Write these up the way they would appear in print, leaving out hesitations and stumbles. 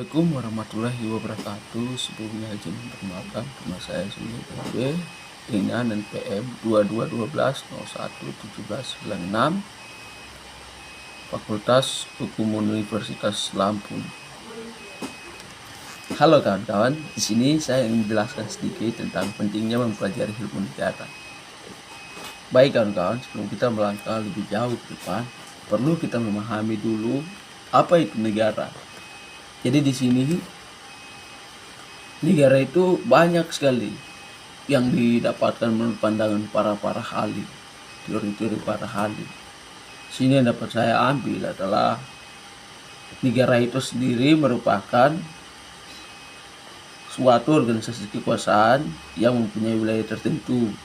Assalamualaikum warahmatullahi wabarakatuh. Sebelumnya izin memperkenalkan nama saya Suni PB dengan NPM 2212011796 Fakultas Hukum Universitas Lampung. Halo kawan-kawan, di sini saya ingin menjelaskan sedikit tentang pentingnya mempelajari ilmu negara. Baik kawan-kawan, sebelum kita melangkah lebih jauh ke depan, perlu kita memahami dulu apa itu negara. Jadi di sini negara itu banyak sekali yang didapatkan menurut pandangan para ahli, teori-teori para ahli. Sini yang dapat saya ambil adalah negara itu sendiri merupakan suatu organisasi kekuasaan yang mempunyai wilayah tertentu,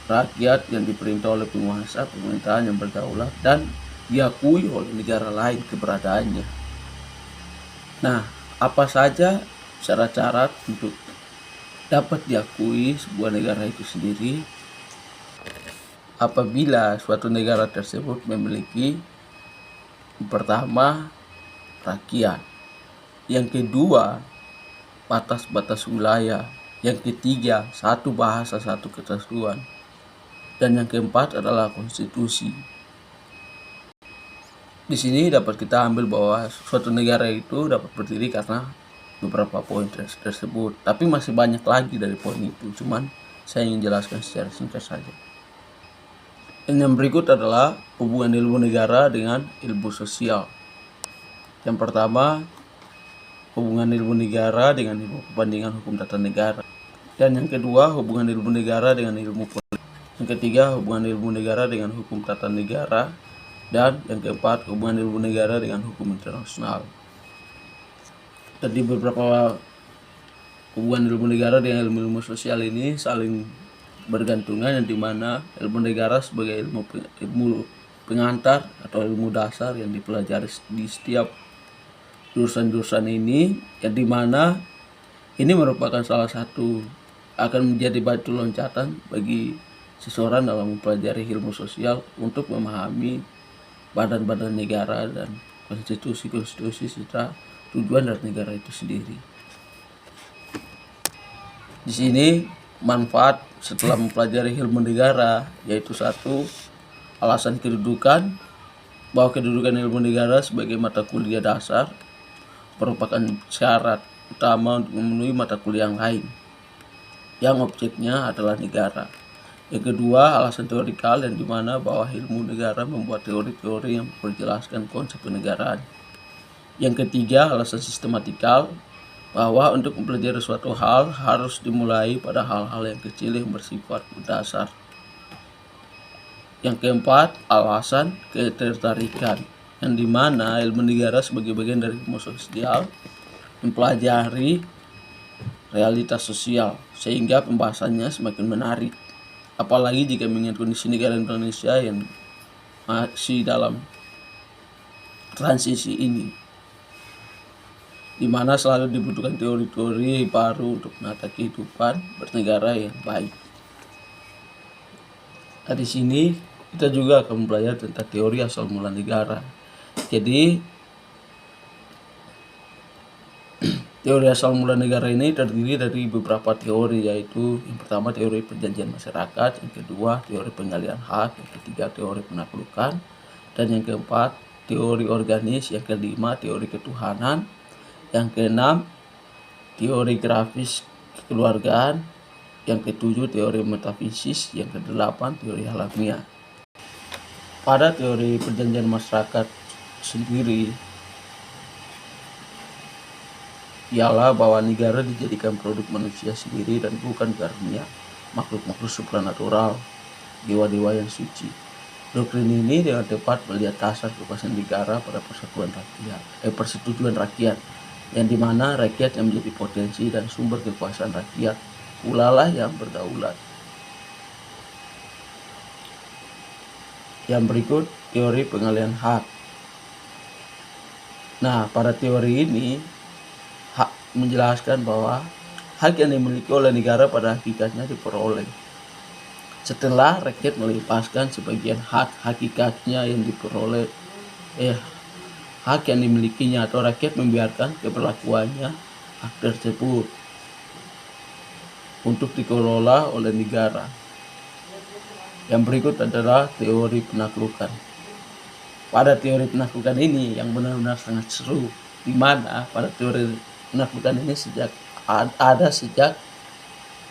rakyat yang diperintah oleh penguasa, pemerintahan yang berdaulat dan diakui oleh negara lain keberadaannya. Nah, apa saja syarat-syarat untuk dapat diakui sebuah negara itu sendiri? Apabila suatu negara tersebut memiliki pertama rakyat, yang kedua batas-batas wilayah, yang ketiga satu bahasa satu kesatuan, dan yang keempat adalah konstitusi. Di sini dapat kita ambil bahwa suatu negara itu dapat berdiri karena beberapa poin tersebut. Tapi masih banyak lagi dari poin itu, cuman saya ingin jelaskan secara singkat saja. Dan yang berikut adalah hubungan ilmu negara dengan ilmu sosial. Yang pertama, hubungan ilmu negara dengan ilmu perbandingan hukum tata negara. Dan yang kedua, hubungan ilmu negara dengan ilmu politik. Yang ketiga, hubungan ilmu negara dengan hukum tata negara. Dan yang keempat, hubungan ilmu negara dengan hukum internasional. Tadi beberapa hubungan ilmu negara dengan ilmu sosial ini saling bergantungan, yang dimana ilmu negara sebagai ilmu pengantar atau ilmu dasar yang dipelajari di setiap jurusan-jurusan ini, yang dimana ini merupakan salah satu akan menjadi batu loncatan bagi seseorang dalam mempelajari ilmu sosial untuk memahami badan-badan negara dan konstitusi serta tujuan dari negara itu sendiri. Di sini manfaat setelah mempelajari ilmu negara yaitu satu, alasan kedudukan, bahwa kedudukan ilmu negara sebagai mata kuliah dasar merupakan syarat utama untuk memenuhi mata kuliah yang lain yang objeknya adalah negara. Yang kedua, alasan teorikal, yang dimana bahwa ilmu negara membuat teori-teori yang menjelaskan konsep kenegaraan. Yang ketiga, alasan sistematikal, bahwa untuk mempelajari suatu hal harus dimulai pada hal-hal yang kecil yang bersifat dasar. Yang keempat, alasan ketertarikan, yang dimana ilmu negara sebagai bagian dari ilmu sosial mempelajari realitas sosial sehingga pembahasannya semakin menarik. Apalagi jika mengingat kondisi negara Indonesia yang masih dalam transisi ini, di mana selalu dibutuhkan teori-teori baru untuk menata kehidupan bernegara yang baik. Nah, di sini kita juga akan belajar tentang teori asal mula negara. Jadi teori asal mula negara ini terdiri dari beberapa teori, yaitu yang pertama teori perjanjian masyarakat, yang kedua teori penggalian hak, yang ketiga teori penaklukan, dan yang keempat teori organis, yang kelima teori ketuhanan, yang keenam teori grafis kekeluargaan, yang ketujuh teori metafisis, yang kedelapan teori alamiah. Pada teori perjanjian masyarakat sendiri ialah bahwa negara dijadikan produk manusia sendiri dan bukan karunia makhluk-makhluk supranatural, dewa-dewa yang suci. Doktrin ini dengan tepat melihat dasar kekuasaan negara pada persetujuan rakyat, yang dimana rakyat yang menjadi potensi dan sumber kekuasaan rakyat pulalah yang berdaulat. Yang berikut teori pengalian hak. Nah, pada teori ini menjelaskan bahwa hak yang dimiliki oleh negara pada hakikatnya diperoleh setelah rakyat melepaskan sebagian hak hakikatnya yang diperoleh hak yang dimilikinya atau rakyat membiarkan keberlakuannya hak tersebut untuk dikelola oleh negara. Yang berikut adalah teori penaklukan. Pada teori penaklukan ini yang benar-benar sangat seru, di mana pada teori penaklukan ini ada sejak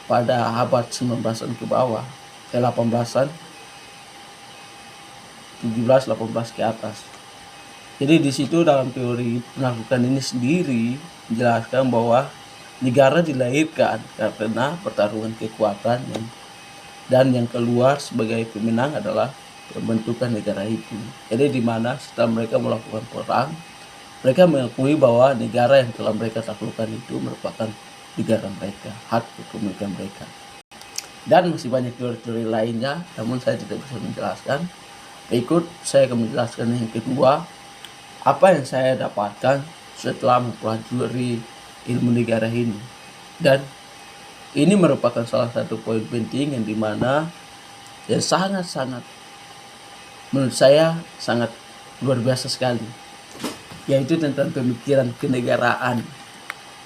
pada abad 19-an ke bawah, 18-an, 17, 18 ke atas. Jadi di situ dalam teori penaklukan ini sendiri menjelaskan bahwa negara dilahirkan karena pertarungan kekuatan dan yang keluar sebagai pemenang adalah pembentukan negara itu. Jadi di mana setelah mereka melakukan perang, mereka mengakui bahwa negara yang telah mereka taklukkan itu merupakan negara mereka, hak kepemilikan mereka. Dan masih banyak teori-teori lainnya, namun saya tidak bisa menjelaskan. Berikut saya akan menjelaskan yang kedua, apa yang saya dapatkan setelah mempelajari ilmu negara ini. Dan ini merupakan salah satu poin penting yang dimana ya sangat-sangat menurut saya sangat luar biasa sekali, yaitu tentang pemikiran kenegaraan.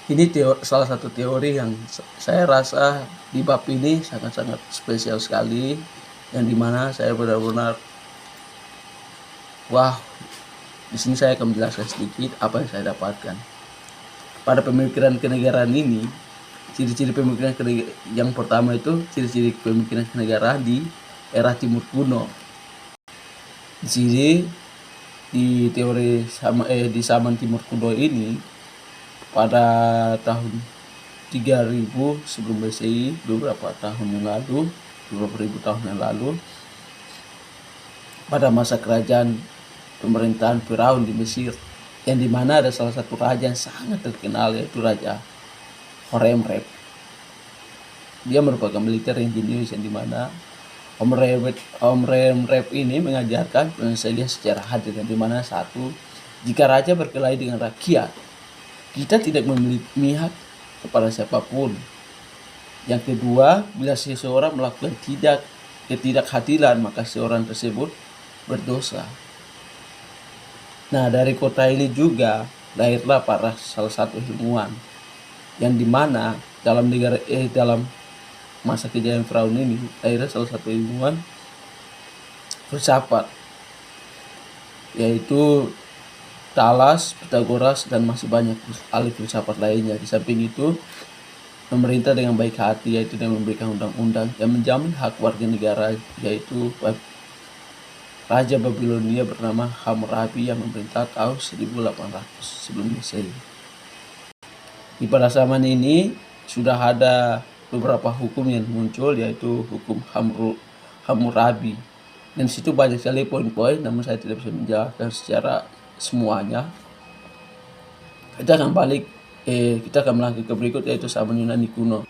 Ini salah satu teori yang saya rasa di bab ini sangat-sangat spesial sekali, yang dimana saya benar-benar wah. Di sini saya akan menjelaskan sedikit apa yang saya dapatkan. Pada pemikiran kenegaraan ini, ciri-ciri pemikiran yang pertama itu ciri-ciri pemikiran kenegaraan di era Timur Kuno. Di sini di teori di zaman Timur Kuno ini pada tahun 3000 sebelum Masehi, beberapa ribu tahun yang lalu, pada masa kerajaan pemerintahan Firaun di Mesir, yang dimana ada salah satu raja yang sangat terkenal, yaitu Raja Horemheb. Dia merupakan militer yang jenius, yang dimana Horemheb ini mengajarkan penyelesaian secara hadir, yang dimana satu, jika raja berkelahi dengan rakyat, kita tidak memiliki pihak kepada siapapun. Yang kedua, bila seseorang melakukan ketidakhadilan, maka seorang tersebut berdosa. Nah, dari kota ini juga lahirlah para salah satu ilmuwan, yang dimana dalam masa kejayaan Firaun ini lahirlah salah satu ilmuwan filsafat, yaitu Talas, Pythagoras, dan masih banyak ahli filsafat lainnya. Di samping itu, pemerintah dengan baik hati, yaitu dengan memberikan undang-undang yang menjamin hak warga negara, yaitu Raja Babilonia bernama Hammurabi yang memerintah tahun 1800 sebelum Masehi. Di pada zaman ini sudah ada beberapa hukum yang muncul, yaitu hukum Hammurabi. Dan situ banyak sekali poin-poin, namun saya tidak bisa menjelaskan secara semuanya. Kita akan melangkah ke berikut, yaitu zaman Yunani kuno.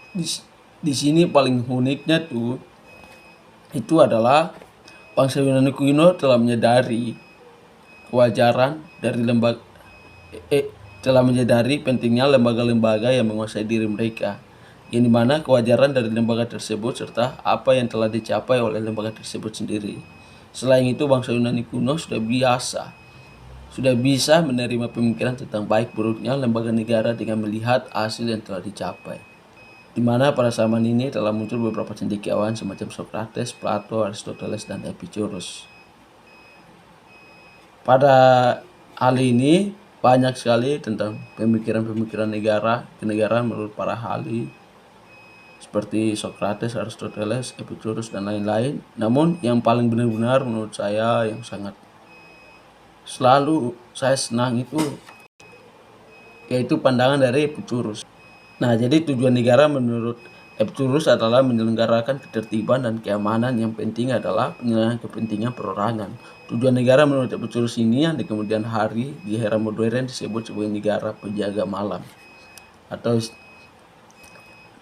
Di sini paling uniknya itu adalah bangsa Yunani kuno telah menyadari kewajaran dari telah menyadari pentingnya lembaga-lembaga yang menguasai diri mereka, yang dimana kewajaran dari lembaga tersebut serta apa yang telah dicapai oleh lembaga tersebut sendiri. Selain itu, bangsa Yunani kuno sudah bisa menerima pemikiran tentang baik buruknya lembaga negara dengan melihat hasil yang telah dicapai, di mana pada zaman ini telah muncul beberapa cendekiawan semacam Socrates, Plato, Aristoteles, dan Epicurus. Pada hal ini banyak sekali tentang pemikiran-pemikiran kenegaraan menurut para ahli seperti Socrates, Aristoteles, Epicurus, dan lain-lain. Namun yang paling benar-benar menurut saya yang sangat selalu saya senang itu yaitu pandangan dari Epicurus. Nah, jadi tujuan negara menurut Epicurus adalah menyelenggarakan ketertiban dan keamanan, yang penting adalah penyelenggaraan kepentingan perorangan. Tujuan negara menurut Epicurus ini yang di kemudian hari di era modern disebut sebagai negara penjaga malam, atau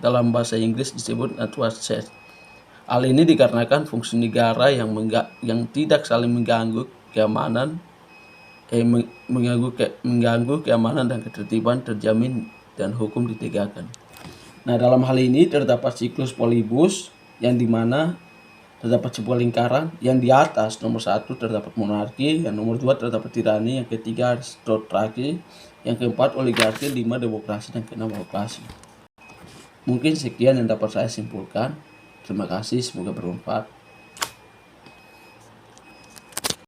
dalam bahasa Inggris disebut natural state. Hal ini dikarenakan fungsi negara yang tidak saling mengganggu keamanan dan ketertiban terjamin dan hukum ditegakkan. Nah, dalam hal ini terdapat siklus polibus, yang dimana terdapat sebuah lingkaran yang di atas nomor 1 terdapat monarki, yang nomor 2 terdapat tirani, yang ketiga aristokrasi, yang keempat oligarki, 5 demokrasi, dan keenam autokrasi. Mungkin sekian yang dapat saya simpulkan. Terima kasih, semoga bermanfaat.